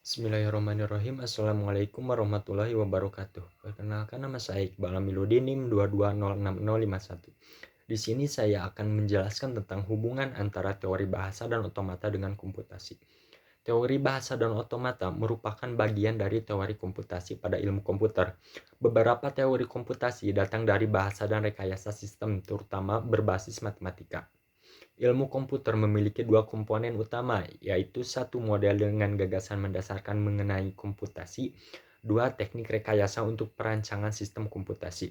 Bismillahirrahmanirrahim. Assalamualaikum warahmatullahi wabarakatuh. Perkenalkan, nama saya Iqbal Amiluddin, NIM 2206051. Di sini saya akan menjelaskan tentang hubungan antara teori bahasa dan otomata dengan komputasi. Teori bahasa dan otomata merupakan bagian dari teori komputasi pada ilmu komputer. Beberapa teori komputasi datang dari bahasa dan rekayasa sistem, terutama berbasis matematika. Ilmu komputer memiliki dua komponen utama, yaitu satu model dengan gagasan mendasarkan mengenai komputasi, dua teknik rekayasa untuk perancangan sistem komputasi.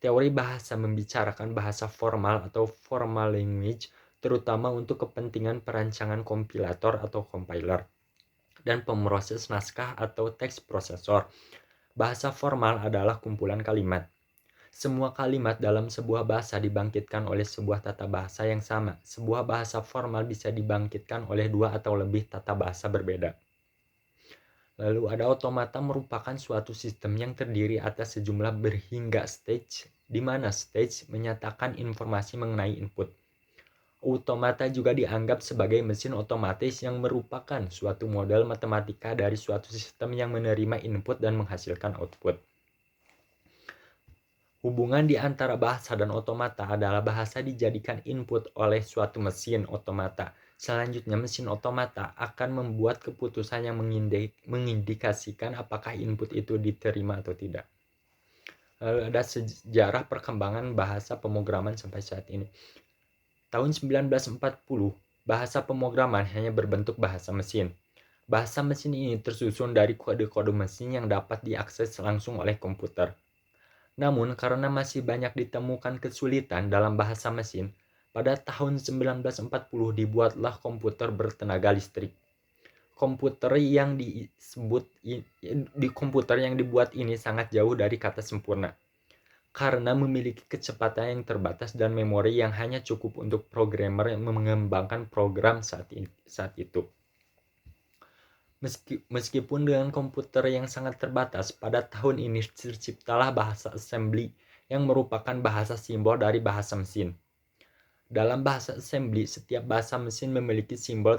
Teori bahasa membicarakan bahasa formal atau formal language, terutama untuk kepentingan perancangan kompilator atau compiler, dan pemroses naskah atau teks prosesor. Bahasa formal adalah kumpulan kalimat. Semua kalimat dalam sebuah bahasa dibangkitkan oleh sebuah tata bahasa yang sama. Sebuah bahasa formal bisa dibangkitkan oleh dua atau lebih tata bahasa berbeda. Lalu ada otomata, merupakan suatu sistem yang terdiri atas sejumlah berhingga stage, di mana stage menyatakan informasi mengenai input. Otomata juga dianggap sebagai mesin otomatis yang merupakan suatu model matematika dari suatu sistem yang menerima input dan menghasilkan output. Hubungan di antara bahasa dan otomata adalah bahasa dijadikan input oleh suatu mesin otomata. Selanjutnya, mesin otomata akan membuat keputusan yang mengindikasikan apakah input itu diterima atau tidak. Lalu ada sejarah perkembangan bahasa pemrograman sampai saat ini. Tahun 1940, bahasa pemrograman hanya berbentuk bahasa mesin. Bahasa mesin ini tersusun dari kode-kode mesin yang dapat diakses langsung oleh komputer. Namun, karena masih banyak ditemukan kesulitan dalam bahasa mesin, pada tahun 1940 dibuatlah komputer bertenaga listrik. Komputer yang dibuat ini sangat jauh dari kata sempurna, karena memiliki kecepatan yang terbatas dan memori yang hanya cukup untuk programmer yang mengembangkan program saat itu. Meskipun dengan komputer yang sangat terbatas, pada tahun ini terciptalah bahasa assembly yang merupakan bahasa simbol dari bahasa mesin. Dalam bahasa assembly, setiap bahasa mesin memiliki simbol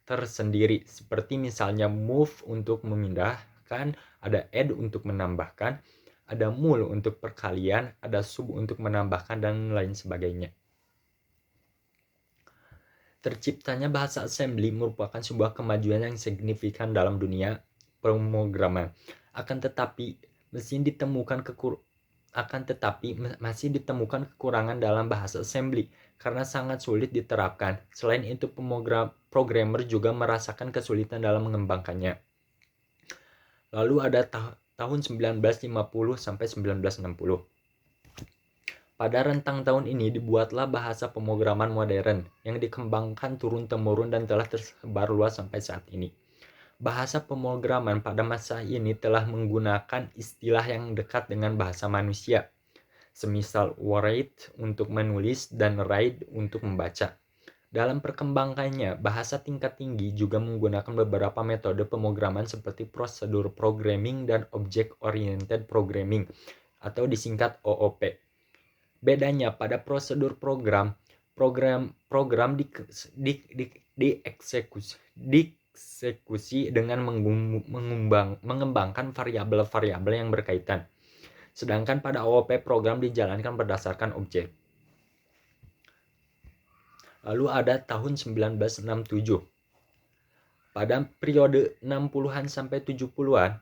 tersendiri, seperti misalnya move untuk memindahkan, ada add untuk menambahkan, ada mul untuk perkalian, ada sub untuk menambahkan, dan lain sebagainya. Terciptanya bahasa assembly merupakan sebuah kemajuan yang signifikan dalam dunia pemrograman. Akan tetapi masih ditemukan kekurangan dalam bahasa assembly karena sangat sulit diterapkan. Selain itu, programmer juga merasakan kesulitan dalam mengembangkannya. Lalu ada tahun 1950 sampai 1960. Pada rentang tahun ini dibuatlah bahasa pemrograman modern yang dikembangkan turun-temurun dan telah tersebar luas sampai saat ini. Bahasa pemrograman pada masa ini telah menggunakan istilah yang dekat dengan bahasa manusia, semisal write untuk menulis dan write untuk membaca. Dalam perkembangannya, bahasa tingkat tinggi juga menggunakan beberapa metode pemrograman seperti prosedur programming dan object oriented programming atau disingkat OOP. Bedanya pada prosedur program dieksekusi dengan mengembangkan variabel-variabel yang berkaitan. Sedangkan pada OOP, program dijalankan berdasarkan objek. Lalu ada tahun 1967. Pada periode 60-an sampai 70-an,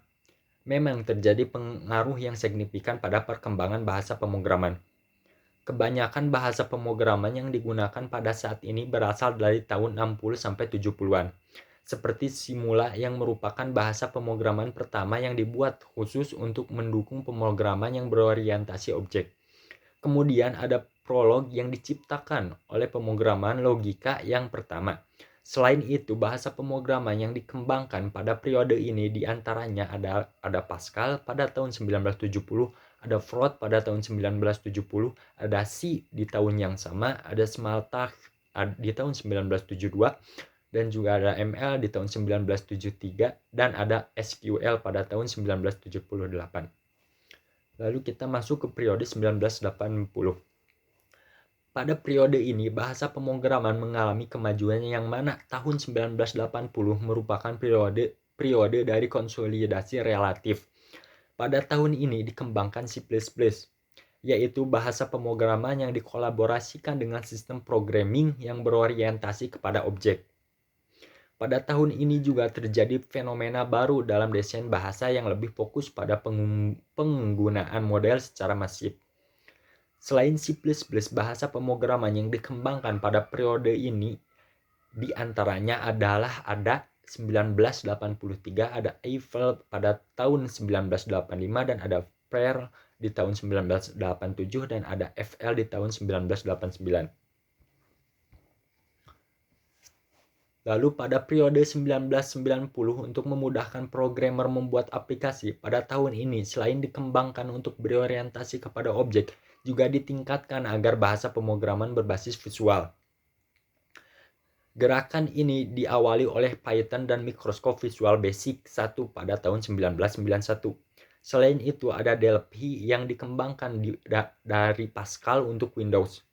memang terjadi pengaruh yang signifikan pada perkembangan bahasa pemrograman. Kebanyakan bahasa pemrograman yang digunakan pada saat ini berasal dari tahun 60 sampai 70-an. Seperti Simula yang merupakan bahasa pemrograman pertama yang dibuat khusus untuk mendukung pemrograman yang berorientasi objek. Kemudian ada Prolog yang diciptakan oleh pemrograman logika yang pertama. Selain itu, bahasa pemrograman yang dikembangkan pada periode ini diantaranya ada Pascal pada tahun 1970, ada Float pada tahun 1970, ada C di tahun yang sama, ada Smalltalk di tahun 1972, dan juga ada ML di tahun 1973, dan ada SQL pada tahun 1978. Lalu kita masuk ke periode 1980. Pada periode ini, bahasa pemrograman mengalami kemajuan yang mana tahun 1980 merupakan periode periode dari konsolidasi relatif. Pada tahun ini dikembangkan C++, yaitu bahasa pemrograman yang dikolaborasikan dengan sistem programming yang berorientasi kepada objek. Pada tahun ini juga terjadi fenomena baru dalam desain bahasa yang lebih fokus pada penggunaan model secara masif. Selain C++, bahasa pemrograman yang dikembangkan pada periode ini di antaranya adalah ada 1983, ada Eiffel pada tahun 1985, dan ada Perl di tahun 1987, dan ada FL di tahun 1989. Lalu pada periode 1990 untuk memudahkan programmer membuat aplikasi, pada tahun ini selain dikembangkan untuk berorientasi kepada objek, juga ditingkatkan agar bahasa pemrograman berbasis visual. Gerakan ini diawali oleh Python dan Microsoft Visual Basic 1 pada tahun 1991. Selain itu ada Delphi yang dikembangkan dari Pascal untuk Windows.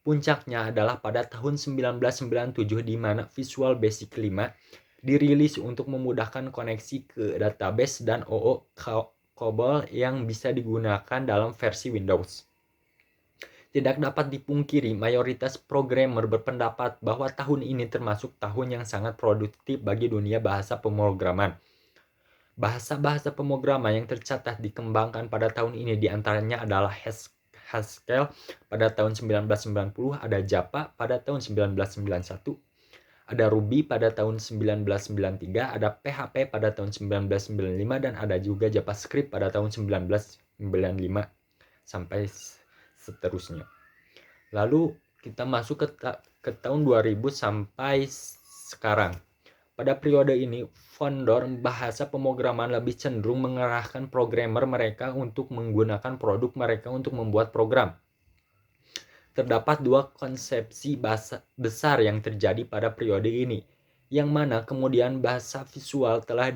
Puncaknya adalah pada tahun 1997 di mana Visual Basic 5 dirilis untuk memudahkan koneksi ke database dan OO COBOL yang bisa digunakan dalam versi Windows. Tidak dapat dipungkiri, mayoritas programmer berpendapat bahwa tahun ini termasuk tahun yang sangat produktif bagi dunia bahasa pemrograman. Bahasa-bahasa pemrograman yang tercatat dikembangkan pada tahun ini diantaranya adalah Haskell pada tahun 1990, ada Java pada tahun 1991, ada Ruby pada tahun 1993, ada PHP pada tahun 1995, dan ada juga JavaScript pada tahun 1995 sampai seterusnya. Lalu kita masuk ke tahun 2000 sampai sekarang. Pada periode ini, vendor bahasa pemrograman lebih cenderung mengarahkan programmer mereka untuk menggunakan produk mereka untuk membuat program. Terdapat dua konsepsi bahasa besar yang terjadi pada periode ini, yang mana kemudian bahasa visual telah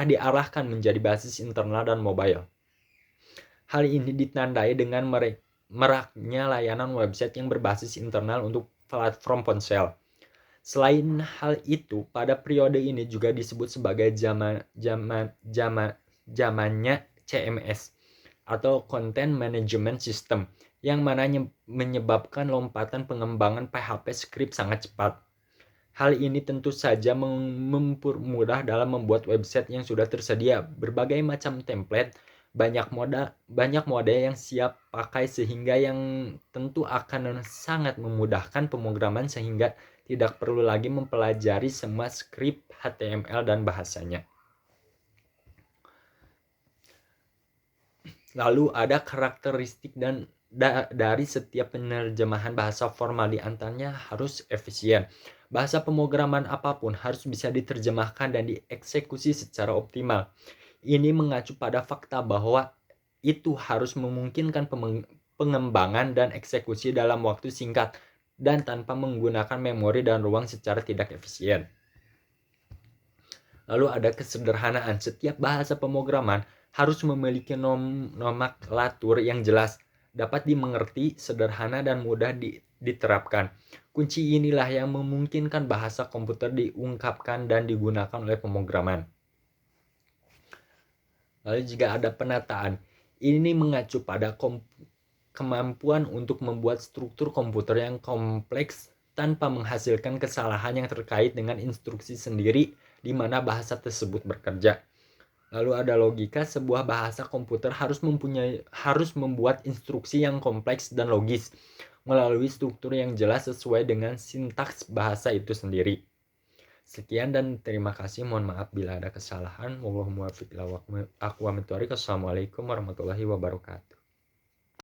diarahkan menjadi basis internal dan mobile. Hal ini ditandai dengan meraknya layanan website yang berbasis internal untuk platform ponsel. Selain hal itu, pada periode ini juga disebut sebagai zamannya CMS atau Content Management System, yang mana menyebabkan lompatan pengembangan PHP script sangat cepat. Hal ini tentu saja mempermudah dalam membuat website yang sudah tersedia berbagai macam template, banyak mode yang siap pakai, sehingga yang tentu akan sangat memudahkan pemrograman sehingga tidak perlu lagi mempelajari semua skrip HTML dan bahasanya. Lalu ada karakteristik dari setiap penerjemahan bahasa formal, di antaranya harus efisien. Bahasa pemrograman apapun harus bisa diterjemahkan dan dieksekusi secara optimal. Ini mengacu pada fakta bahwa itu harus memungkinkan pengembangan dan eksekusi dalam waktu singkat dan tanpa menggunakan memori dan ruang secara tidak efisien. Lalu ada kesederhanaan. Setiap bahasa pemrograman harus memiliki nomenklatur yang jelas, dapat dimengerti, sederhana, dan mudah diterapkan. Kunci inilah yang memungkinkan bahasa komputer diungkapkan dan digunakan oleh pemrograman. Lalu jika ada penataan, ini mengacu pada kemampuan untuk membuat struktur komputer yang kompleks tanpa menghasilkan kesalahan yang terkait dengan instruksi sendiri di mana bahasa tersebut bekerja. Lalu ada logika. Sebuah bahasa komputer harus membuat instruksi yang kompleks dan logis melalui struktur yang jelas sesuai dengan sintaks bahasa itu sendiri. Sekian dan terima kasih. Mohon maaf bila ada kesalahan. Wassalamualaikum warahmatullahi wabarakatuh.